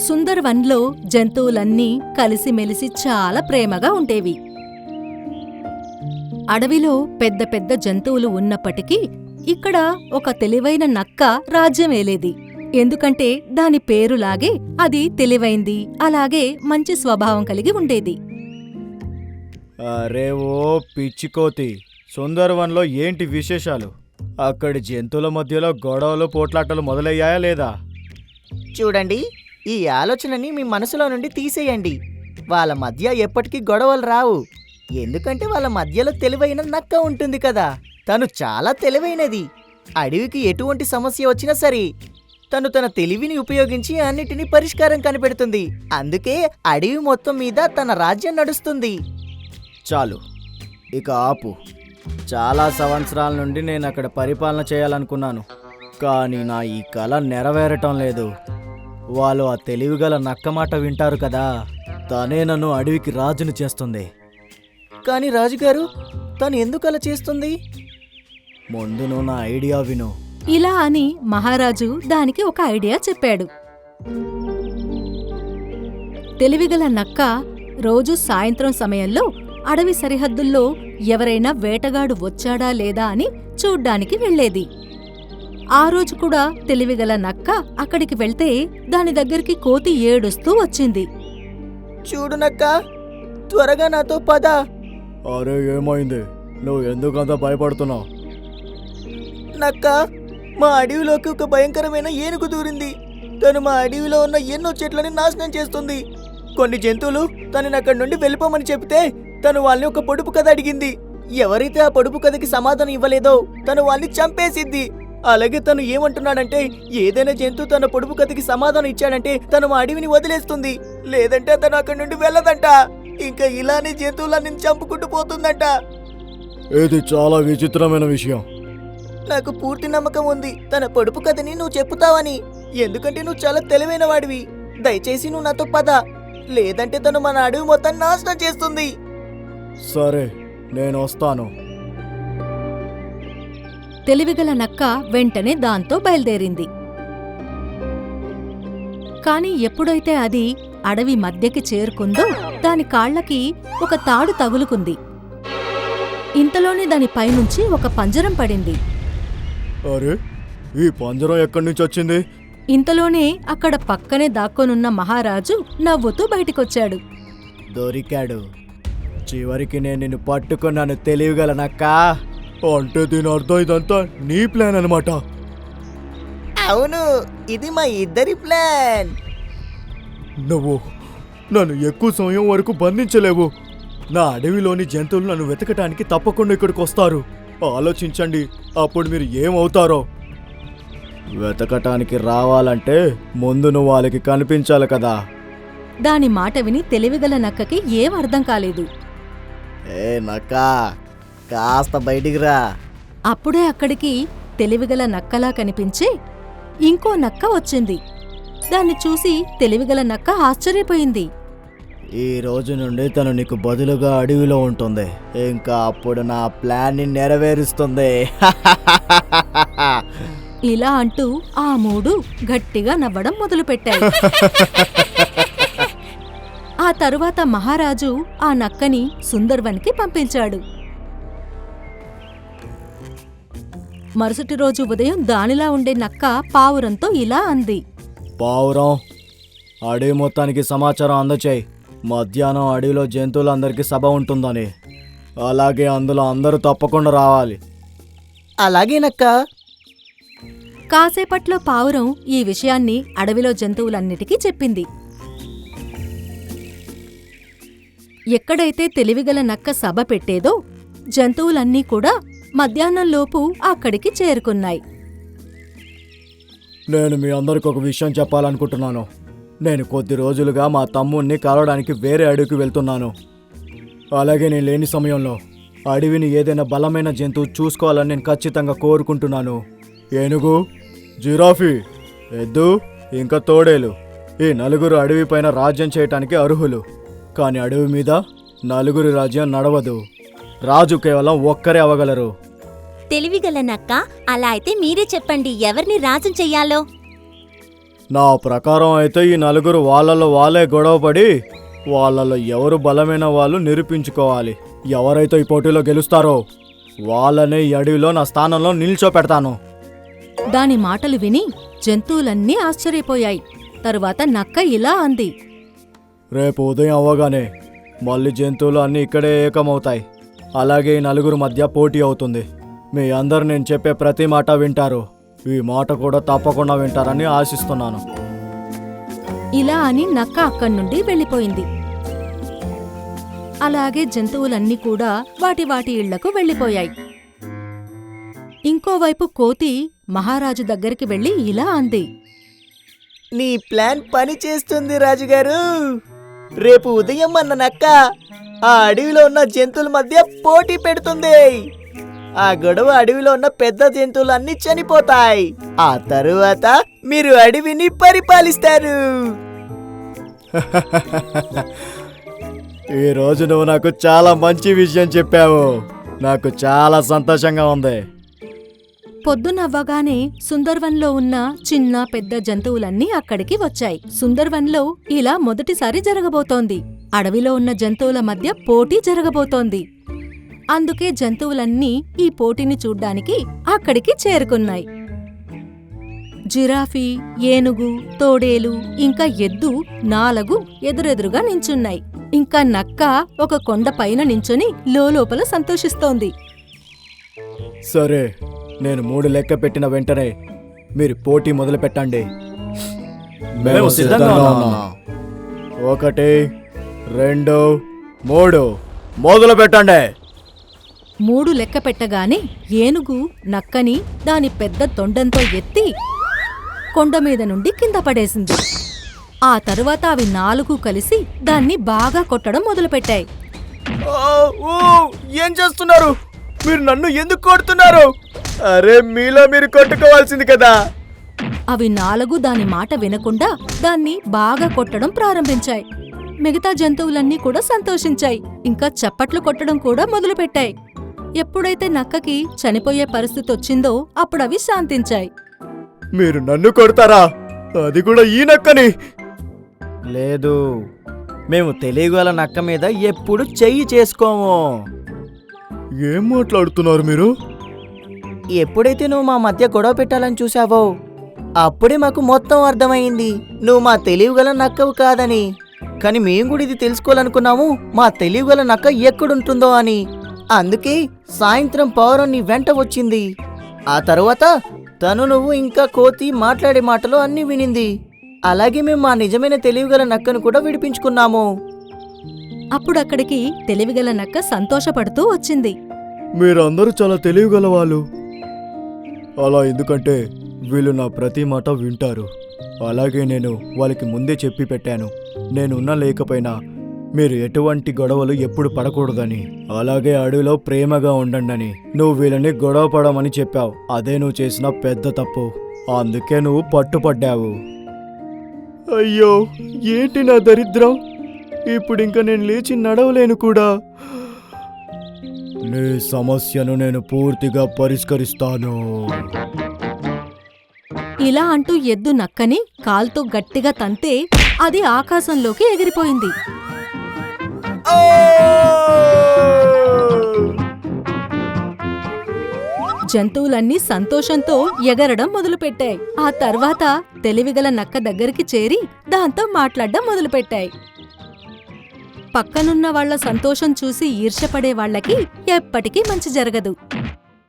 సుందర్వన్లో జంతువులన్నీ కలిసిమెలిసి చాలా ప్రేమగా ఉండేవి. అడవిలో పెద్ద పెద్ద జంతువులు ఉన్నప్పటికీ ఇక్కడ ఒక తెలివైన నక్క రాజ్యమేలేది. ఎందుకంటే దాని పేరులాగే అది తెలివైంది, అలాగే మంచి స్వభావం కలిగి ఉండేది. అరే ఓ పిచ్చికోతి, సుందర్వన్లో ఏంటి విశేషాలు? అక్కడి జంతువుల మధ్యలో గొడవలు పోట్లాటలు మొదలయ్యాయా లేదా? చూడండి, ఈ ఆలోచనని మీ మనసులో నుండి తీసేయండి. వాళ్ళ మధ్య ఎప్పటికీ గొడవలు రావు. ఎందుకంటే వాళ్ళ మధ్యలో తెలివైన నక్క ఉంటుంది కదా. తను చాలా తెలివైనది. అడవికి ఎటువంటి సమస్య వచ్చినా సరే తను తన తెలివిని ఉపయోగించి అన్నిటినీ పరిష్కారం కనిపెడుతుంది. అందుకే అడవి మొత్తం మీద తన రాజ్యం నడుస్తుంది. చాలు, ఇక ఆపు. చాలా సంవత్సరాల నుండి నేను అక్కడ పరిపాలన చేయాలనుకున్నాను, కానీ నా ఈ కల నెరవేరటం లేదు. వాళ్ళు ఆ తెలివిగల నక్క మాట వింటారు కదా, తనే నన్ను అడవికి రాజుని చేస్తుంది. కానీ రాజుగారు, తను ఎందుకు అలా చేస్తుంది? ముందు నువ్వు నా ఐడియా విను. ఇలా అని మహారాజు దానికి ఒక ఐడియా చెప్పాడు. తెలివిగల నక్క రోజు సాయంత్రం సమయంలో అడవి సరిహద్దుల్లో ఎవరైనా వేటగాడు వచ్చాడా లేదా అని చూడ్డానికి వెళ్లేది. ఆ రోజు కూడా తెలివిగల నక్క అక్కడికి వెళ్తే దాని దగ్గరికి కోతి ఏడుస్తూ వచ్చింది. చూడు నక్క, త్వరగా నాతో పద. అరే ఏమైంది? నువ్వు ఎందుకంత భయపడుతున్నావు? నక్క, మా అడవిలోకి ఒక భయంకరమైన ఏనుగు దూరింది. తను మా అడవిలో ఉన్న ఎన్నో చెట్లని నాశనం చేస్తుంది. కొన్ని జంతువులు తనని అక్కడి నుండి వెళ్ళిపోమని చెప్తే తను వాళ్ళని ఒక పొడుపు కథ అడిగింది. ఎవరైతే ఆ పొడుపు కథకి సమాధానం ఇవ్వలేదో తను వాళ్ళని చంపేసిద్ది. అలాగే తను ఏమంటున్నాడంటే, ఏదైనా జంతువు తన పొడుపు కథకి సమాధానం ఇచ్చాడంటే తను మా అడవిని వదిలేస్తుంది, లేదంటే తను అక్కడి నుండి వెళ్ళదంట. ఇంకా ఇలానే జంతువులన్నీ చంపుకుంటూ పోతుందంట. ఇది చాలా విచిత్రమైన విషయం. నాకు పూర్తి నమ్మకం ఉంది తన పొడుపు కథని నువ్వు చెప్పుతావని. ఎందుకంటే నువ్వు చాలా తెలివైన వాడివి. దయచేసి నువ్వు నాతో పద, లేదంటే తను మన అడవి మొత్తాన్ని నాశనం చేస్తుంది. సరే, నేను వస్తాను. తెలివిగల నక్క వెంటనే దాంతో బయలుదేరింది. కాని ఎప్పుడైతే అది అడవి మధ్యకి చేరుకుందో దాని కాళ్లకి ఒక తాడు తగులుకుంది. ఇంతలోనే దాని పైనుంచి ఒక పంజరం పడింది. అరే, ఈ పంజరం ఎక్కడి నుంచి వచ్చింది? ఇంతలోనే అక్కడ పక్కనే దాక్కొనున్న మహారాజు నవ్వుతూ బయటికొచ్చాడు. దొరికాడు. చివరికి నేను నిన్ను పట్టుకున్నాను తెలివిగల నక్క. అంటే దీని అర్థం ఇదంతా నీ ప్లాన్ అనమాట. అవును, ఇది మా ఇద్దరి ప్లాన్. నువ్వు నన్ను ఎక్కువ సమయం వరకు బంధించలేవు. నా అడవిలోని జంతువులు నన్ను వెతకటానికి తప్పకుండా ఇక్కడికి వస్తారు. ఆలోచించండి, అప్పుడు మీరు ఏమవుతారో. వెతకటానికి రావాలంటే ముందు నువ్వు వాళ్ళకి కనిపించాలి కదా. దాని మాట విని తెలివిగల నక్కకి ఏం అర్థం కాలేదు. ఏ నక్క, కాస్త బయటికి రా. అప్పుడే అక్కడికి తెలివిగల నక్కలా కనిపించి ఇంకో నక్క వచ్చింది. దాన్ని చూసి తెలివిగల నక్క ఆశ్చర్యపోయింది. ఈ రోజు నుండి తను నీకు బదులుగా అడవిలో ఉంటుంది. ఇంకా అప్పుడు నా ప్లాన్ ని నెరవేరుస్తుంది. ఇలా అంటూ ఆ మూడు గట్టిగా నవ్వడం మొదలుపెట్టాయి. ఆ తరువాత మహారాజు ఆ నక్కని సుందర్వన్కి పంపించాడు. మరుసటి రోజు ఉదయం దానిలా ఉండే నక్క పావురంతో ఇలా అంది. పావురం, అడవి మొత్తానికి సమాచారం అందచేయి. మధ్యాహ్నం అడవిలో జంతువులందరికీ సభ ఉంటుందని, అలాగే అందులో అందరూ తప్పకుండా రావాలి. అలాగేనక్క. కాసేపట్లో పావురం ఈ విషయాన్ని అడవిలో జంతువులన్నిటికీ చెప్పింది. ఎక్కడైతే తెలివిగల నక్క సభ పెట్టేదో జంతువులన్నీ కూడా మధ్యాహ్నంలోపు అక్కడికి చేరుకున్నాయి. నేను మీ అందరికి ఒక విషయం చెప్పాలనుకుంటున్నాను. నేను కొద్ది రోజులుగా మా తమ్ముణ్ణి కలవడానికి వేరే అడవికి వెళ్తున్నాను. అలాగే నేను లేని సమయంలో అడవిని ఏదైనా బలమైన జంతువు చూసుకోవాలని నేను ఖచ్చితంగా కోరుకుంటున్నాను. ఏనుగు, జిరాఫీ, ఎద్దు, ఇంకా తోడేలు, ఈ నలుగురు అడవిపైన రాజ్యం చేయటానికి అర్హులు. కానీ అడవి మీద నలుగురి రాజ్యం నడవదు. రాజు కేవలం ఒక్కరే అవ్వగలరు. తెలివిగల నక్క, అలా అయితే మీరే చెప్పండి ఎవరిని రాజు చెయ్యాలో. నా ప్రకారం అయితే ఈ నలుగురు వాళ్ళలో వాళ్ళే గొడవపడి వాళ్ళలో ఎవరు బలమైన వాళ్ళు నిరూపించుకోవాలి. ఎవరైతే ఈ పోటీలో గెలుస్తారో వాళ్ళనే ఈ అడవిలో నా స్థానంలో నిల్చోపెడతాను. దాని మాటలు విని జంతువులన్నీ ఆశ్చర్యపోయాయి. తరువాత నక్క ఇలా అంది. రేపు ఉదయం అవ్వగానే మళ్ళీ జంతువులు అన్నీ ఇక్కడే ఏకమవుతాయి. అలాగే ఈ నలుగురు మధ్య పోటీ అవుతుంది. మీ అందరు నేను చెప్పే ప్రతి మాట వింటారు. ఈ మాట కూడా తప్పకుండా వింటారని ఆశిస్తున్నాను. ఇలా అని నక్క అక్కడి నుండి వెళ్ళిపోయింది. అలాగే జంతువులన్నీ కూడా వాటి ఇళ్లకు వెళ్ళిపోయాయి. ఇంకోవైపు కోతి మహారాజు దగ్గరికి వెళ్లి ఇలా అంది. నీ ప్లాన్ పని చేస్తుంది రాజుగారు. రేపు ఉదయం అన్న నక్క ఆ అడవిలో ఉన్న జంతువుల మధ్య పోటీ పెడుతుంది. ఆ గొడవ అడవిలో ఉన్న పెద్ద జంతువులు అన్ని చనిపోతాయి. ఆ తరువాత మీరు అడవిని పరిపాలిస్తారు. ఈ రోజు నువ్వు నాకు చాలా మంచి విషయం చెప్పావు. నాకు చాలా సంతోషంగా ఉంది. పొద్దునవ్వగానే సుందర్వన్లో ఉన్న చిన్న పెద్ద జంతువులన్నీ అక్కడికి వచ్చాయి. సుందర్వన్లో ఇలా మొదటిసారి జరగబోతోంది. అడవిలో ఉన్న జంతువుల మధ్య పోటీ జరగబోతోంది. అందుకే జంతువులన్నీ ఈ పోటీని చూడ్డానికి అక్కడికి చేరుకున్నాయి. జిరాఫీ, ఏనుగు, తోడేలు ఇంకా ఎద్దు 4 ఎదురెదురుగా నించున్నాయి. ఇంకా నక్క ఒక కొండ పైన నించుని లోపల సంతోషిస్తోంది. సరే, నేను 3 లెక్క పెట్టిన వెంటనే మీరు పోటీ మొదలు పెట్టండి. మేము సిద్ధంగా ఉన్నాం. 1, 2, 3 మొదలు పెట్టండి. 3 లెక్క పెట్టగానే ఏనుగు నక్కని దాని పెద్ద తొండంతో ఎత్తి కొండ మీద నుండి కింద పడేసింది. ఆ తరువాత అవి 4 కలిసి దాన్ని బాగా కొట్టడం మొదలుపెట్టాయి. ఏం చేస్తున్నారు? మీరు నన్ను ఎందుకు కొడుతున్నారు? అరే, మీలో మీరు కొట్టుకోవాల్సింది కదా. అవి 4 దాని మాట వినకుండా దాన్ని బాగా కొట్టడం ప్రారంభించాయి. మిగతా జంతువులన్నీ కూడా సంతోషించాయి. ఇంకా చప్పట్లు కొట్టడం కూడా మొదలుపెట్టాయి. ఎప్పుడైతే నక్కకి చనిపోయే పరిస్థితి వచ్చిందో అప్పుడవి శాంతించాయి. మీరు నన్ను కొడతారా? అది కూడా ఈ నక్కని? లేదు, మేము తెలియగల నక్క మీద ఎప్పుడు చెయ్యి చేసుకోము. ఏం మాట్లాడుతున్నారు మీరు? ఎప్పుడైతే నువ్వు మా మధ్య గొడవ పెట్టాలని చూసావో అప్పుడే మాకు మొత్తం అర్థమైంది నువ్వు మా తెలివిగల నక్కవు కాదని. కానీ మేము కూడా ఇది తెలుసుకోవాలనుకున్నాము, మా తెలివిగల నక్క ఎక్కడుంటుందో అని. అందుకే సాయంత్రం పౌరం నీ వెంట వచ్చింది. ఆ తరువాత తను నువ్వు ఇంకా కోతి మాట్లాడే మాటలు అన్నీ వినింది. అలాగే మేము మా నిజమైన తెలివిగల నక్కను కూడా విడిపించుకున్నాము. అప్పుడక్కడికి తెలివిగల నక్క సంతోషపడుతూ వచ్చింది. మీరందరూ చాలా తెలివిగల వాళ్ళు. అలా ఎందుకంటే వీళ్ళు నా ప్రతి మాట వింటారు. అలాగే నేను వాళ్ళకి ముందే చెప్పి పెట్టాను, నేనున్నా లేకపోయినా మీరు ఎటువంటి గొడవలు ఎప్పుడు పడకూడదని. అలాగే అడవిలో ప్రేమగా ఉండండి. నువ్వు వీళ్ళని గొడవ పడమని చెప్పావు. అదే నువ్వు చేసిన పెద్ద తప్పు. అందుకే నువ్వు పట్టుపడ్డావు. అయ్యో, ఏంటి నా దరిద్రం! ఇప్పుడు ఇంకా నేను లేచి నడవలేను కూడా. నీ సమస్యను నేను పూర్తిగా పరిష్కరిస్తాను. ఇలా అంటూ ఎద్దు నక్కని కాల్తో గట్టిగా తంతే అది ఆకాశంలోకి ఎగిరిపోయింది. జంతువులన్నీ సంతోషంతో ఎగరడం మొదలుపెట్టాయి. ఆ తర్వాత తెలివిగల నక్క దగ్గరికి చేరి దాంతో మాట్లాడడం మొదలుపెట్టాయి. పక్కనున్న వాళ్ల సంతోషం చూసి ఈర్ష్యపడే వాళ్లకి ఎప్పటికీ మంచి జరగదు.